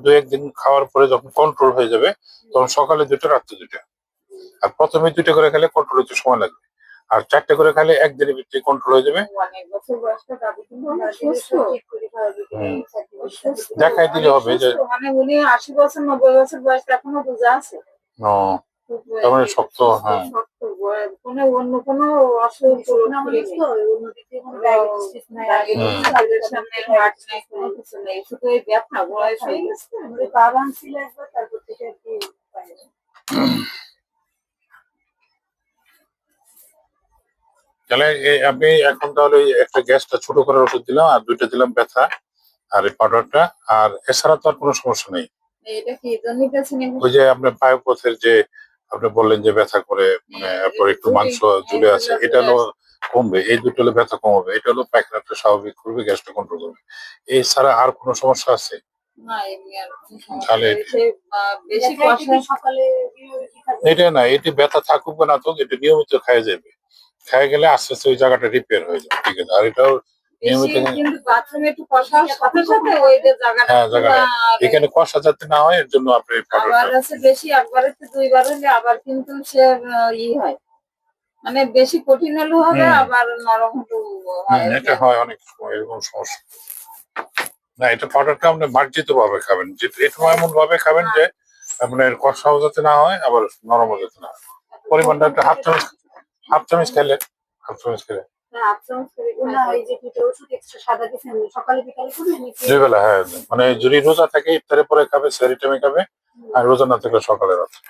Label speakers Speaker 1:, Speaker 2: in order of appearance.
Speaker 1: দু একদিন খাওয়ার পরে যখন কন্ট্রোল হয়ে যাবে তখন সকালে 2টা রাত্রে 2টা। আর প্রথমে 2টা করে খেলে কন্ট্রোল হতে সময় লাগবে, আর 4টা করে খেলে একদিনের ভিতরে কন্ট্রোল হয়ে যাবে। দেখাই দিলে হবে যে
Speaker 2: মানে উনি 80 বছর 90 বছর বয়স এখনো রোজা আছে।
Speaker 1: তার মানে শক্ত। হ্যাঁ,
Speaker 2: কোনো অন্য কোনো অসুখ নেই, শুধু এই ব্যথা বয়স হয়ে গেছে। বাবা ছিল একবার, তারপর থেকে আর কি
Speaker 1: তাহলে আপনি এখন তাহলে একটা গ্যাসটা ছোট করার ওষুধ দিলাম, আর 2টা দিলাম ব্যথা, আর এই পাউডারটা। আর এছাড়া তো আর কোনো সমস্যা নেই।
Speaker 2: এটা কি জন্য গেছেন?
Speaker 1: ওই যে আপনার বায়ুপথের যে আপনি বললেন যে ব্যথা করে, মানে এরপর একটু মাংস ঝুলে আছে, এটা হলো কমবে। এই 2টো হলে ব্যথা কমাবে, এটা হলো পায়খানাটা স্বাভাবিক করবে, গ্যাসটা কন্ট্রোল করবে। এছাড়া আর কোনো সমস্যা আছে?
Speaker 2: না, এমনি আর কোনো সমস্যা
Speaker 1: তাহলে
Speaker 2: নেই। বেশি কষা সকালে
Speaker 1: এটা না, এটি ব্যথা থাকুক বা না থাকুক, এটা নিয়মিত খাওয়া যাবে। খাওয়া গেলে আস্তে আস্তে ওই জায়গাটা রিপেয়ার হয়ে যাবে, ঠিক আছে। আর এটাও নিয়মিত
Speaker 2: কিন্তু বাথরুমে একটু কষার সাথে সাথে ওই যে জায়গাটা
Speaker 1: হ্যাঁ, জায়গাটা এখানে কষা যাতে না হয় এর জন্য আপনি
Speaker 2: আবার আছে বেশি একবারে তো 2বার হলে আবার কিন্তু সে হয়, মানে বেশি কঠিন হলেও হবে, আবার নরম হলেও হয়।
Speaker 1: এটা হয় অনেক সময় এরকম সমস্যা। না, এটা পাউডারটা আপনি মার্জিত ভাবে খাবেন, যে এটা এমন ভাবে খাবেন যে আপনার কষাও যাতে না হয়, আবার নরমও যাতে না হয়। পরিমাণটা একটা হাফ চামচ খেলে, হাফ চামচ খেলে 2 বেলা। হ্যাঁ, মানে যদি রোজা থাকে ইফতারের পরে খাবে, সেহরি টাইমে খাবে, আর রোজা না থাকলে সকালে রাত্রে।